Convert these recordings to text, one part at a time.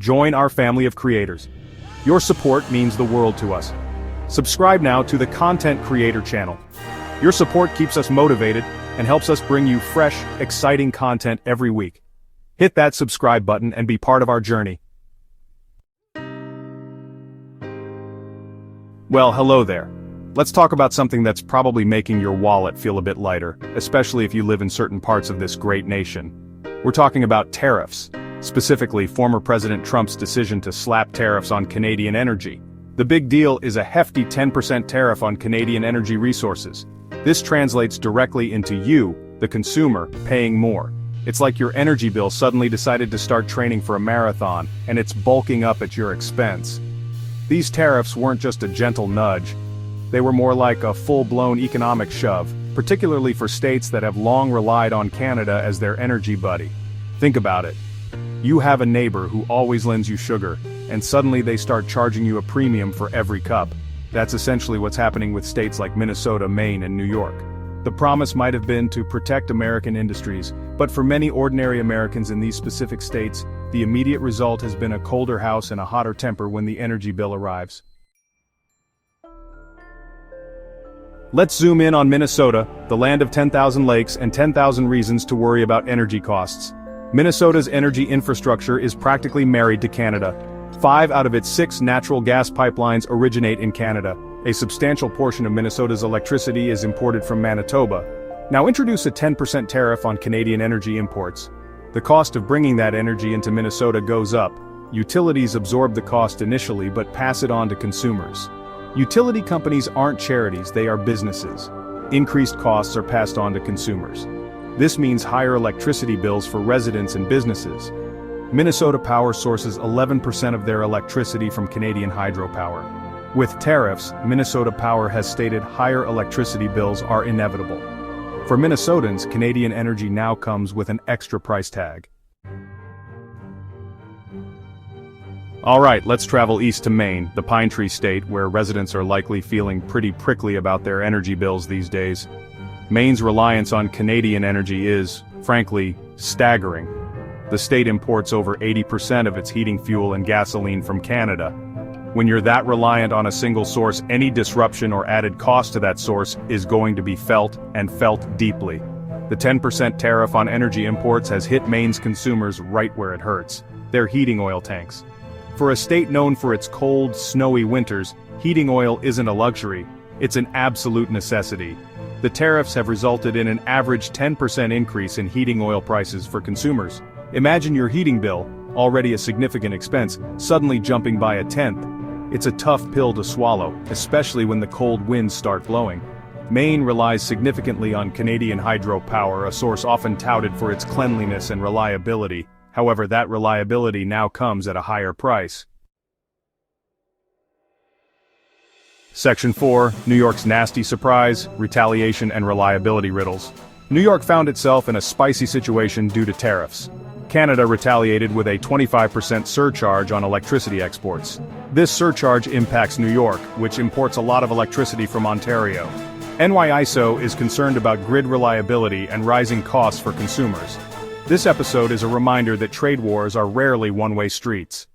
Join our family of creators. Your support means the world to us. Subscribe now to the Content Creator channel. Your support keeps us motivated and helps us bring you fresh, exciting content every week. Hit that subscribe button and be part of our journey. Well, hello there. Let's talk about something that's probably making your wallet feel a bit lighter, especially if you live in certain parts of this great nation. We're talking about tariffs, specifically former President Trump's decision to slap tariffs on Canadian energy. The big deal is a hefty 10% tariff on Canadian energy resources. This translates directly into you, the consumer, paying more. It's like your energy bill suddenly decided to start training for a marathon, and it's bulking up at your expense. These tariffs weren't just a gentle nudge. They were more like a full-blown economic shove, particularly for states that have long relied on Canada as their energy buddy. Think about it. You have a neighbor who always lends you sugar, and suddenly they start charging you a premium for every cup. That's essentially what's happening with states like Minnesota, Maine, and New York. The promise might have been to protect American industries, but for many ordinary Americans in these specific states, the immediate result has been a colder house and a hotter temper when the energy bill arrives. Let's zoom in on Minnesota, the land of 10,000 lakes and 10,000 reasons to worry about energy costs. Minnesota's energy infrastructure is practically married to Canada. 5 out of its 6 natural gas pipelines originate in Canada. A substantial portion of Minnesota's electricity is imported from Manitoba. Now introduce a 10% tariff on Canadian energy imports. The cost of bringing that energy into Minnesota goes up. Utilities absorb the cost initially but pass it on to consumers. Utility companies aren't charities, they are businesses. Increased costs are passed on to consumers. This means higher electricity bills for residents and businesses. Minnesota Power sources 11% of their electricity from Canadian hydropower. With tariffs, Minnesota Power has stated higher electricity bills are inevitable. For Minnesotans, Canadian energy now comes with an extra price tag. Alright, let's travel east to Maine, the Pine Tree State, where residents are likely feeling pretty prickly about their energy bills these days. Maine's reliance on Canadian energy is, frankly, staggering. The state imports over 80% of its heating fuel and gasoline from Canada. When you're that reliant on a single source, any disruption or added cost to that source is going to be felt, and felt deeply. The 10% tariff on energy imports has hit Maine's consumers right where it hurts: their heating oil tanks. For a state known for its cold, snowy winters, heating oil isn't a luxury, it's an absolute necessity. The tariffs have resulted in an average 10% increase in heating oil prices for consumers. Imagine your heating bill, already a significant expense, suddenly jumping by a tenth. It's a tough pill to swallow, especially when the cold winds start blowing. Maine relies significantly on Canadian hydropower, a source often touted for its cleanliness and reliability. However, that reliability now comes at a higher price. Section 4, New York's nasty surprise, retaliation and reliability riddles. New York found itself in a spicy situation due to tariffs. Canada retaliated with a 25% surcharge on electricity exports. This surcharge impacts New York, which imports a lot of electricity from Ontario. NYISO is concerned about grid reliability and rising costs for consumers. This episode is a reminder that trade wars are rarely one-way streets.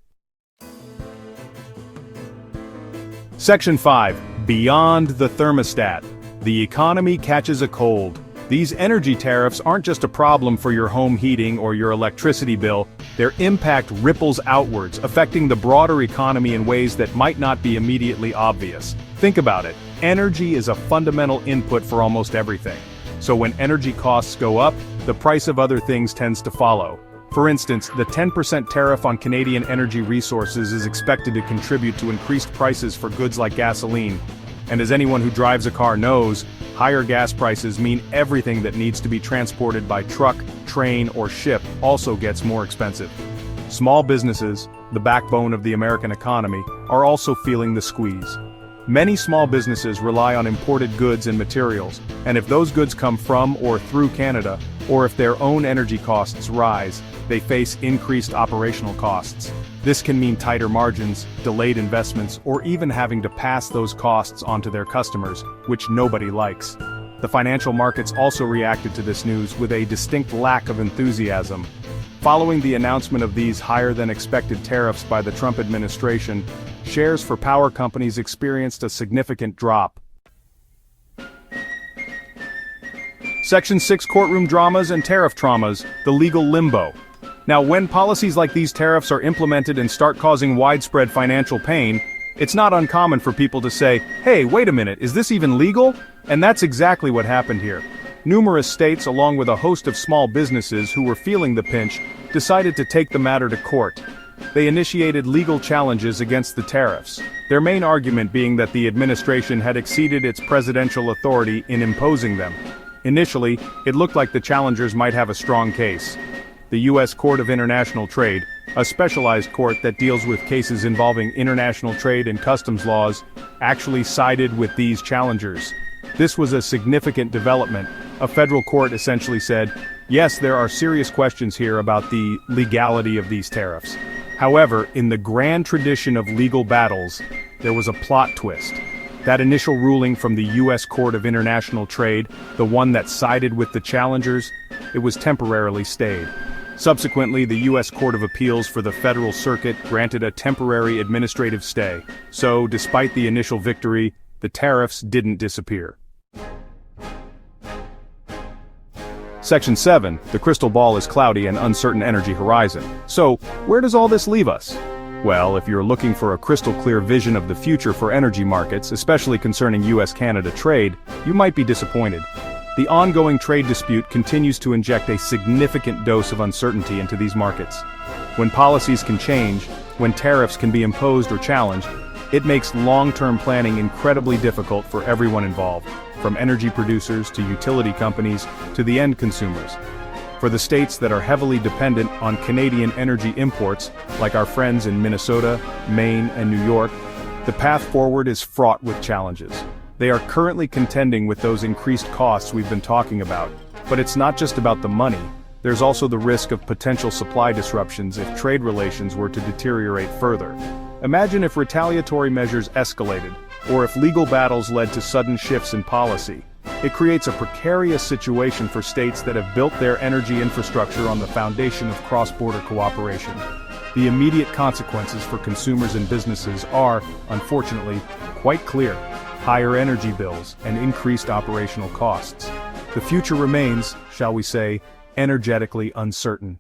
Section 5, Beyond the Thermostat. The economy catches a cold. These energy tariffs aren't just a problem for your home heating or your electricity bill, their impact ripples outwards, affecting the broader economy in ways that might not be immediately obvious. Think about it. Energy is a fundamental input for almost everything. So when energy costs go up, the price of other things tends to follow. For instance, the 10% tariff on Canadian energy resources is expected to contribute to increased prices for goods like gasoline. And as anyone who drives a car knows, higher gas prices mean everything that needs to be transported by truck, train, or ship also gets more expensive. Small businesses, the backbone of the American economy, are also feeling the squeeze. Many small businesses rely on imported goods and materials, and if those goods come from or through Canada, or if their own energy costs rise, they face increased operational costs. This can mean tighter margins, delayed investments, or even having to pass those costs onto their customers, which nobody likes. The financial markets also reacted to this news with a distinct lack of enthusiasm. Following the announcement of these higher-than-expected tariffs by the Trump administration, shares for power companies experienced a significant drop. Section 6 Courtroom Dramas and Tariff Traumas, the Legal Limbo. Now, when policies like these tariffs are implemented and start causing widespread financial pain, it's not uncommon for people to say, "Hey, wait a minute, is this even legal?" And that's exactly what happened here. Numerous states, along with a host of small businesses who were feeling the pinch, decided to take the matter to court. They initiated legal challenges against the tariffs, their main argument being that the administration had exceeded its presidential authority in imposing them. Initially, it looked like the challengers might have a strong case. The U.S. Court of International Trade, a specialized court that deals with cases involving international trade and customs laws, actually sided with these challengers. This was a significant development. A federal court essentially said, yes, there are serious questions here about the legality of these tariffs. However, in the grand tradition of legal battles, there was a plot twist. That initial ruling from the U.S. Court of International Trade, the one that sided with the challengers, it was temporarily stayed. Subsequently, the U.S. Court of Appeals for the Federal Circuit granted a temporary administrative stay. So, despite the initial victory, the tariffs didn't disappear. Section 7, the crystal ball is cloudy and uncertain energy horizon. So, where does all this leave us? Well, if you're looking for a crystal-clear vision of the future for energy markets, especially concerning U.S.-Canada trade, you might be disappointed. The ongoing trade dispute continues to inject a significant dose of uncertainty into these markets. When policies can change, when tariffs can be imposed or challenged, it makes long-term planning incredibly difficult for everyone involved, from energy producers to utility companies to the end consumers. For the states that are heavily dependent on Canadian energy imports, like our friends in Minnesota, Maine, and New York, the path forward is fraught with challenges. They are currently contending with those increased costs we've been talking about. But it's not just about the money. There's also the risk of potential supply disruptions if trade relations were to deteriorate further. Imagine if retaliatory measures escalated, or if legal battles led to sudden shifts in policy. It creates a precarious situation for states that have built their energy infrastructure on the foundation of cross-border cooperation. The immediate consequences for consumers and businesses are, unfortunately, quite clear: higher energy bills and increased operational costs. The future remains, shall we say, energetically uncertain.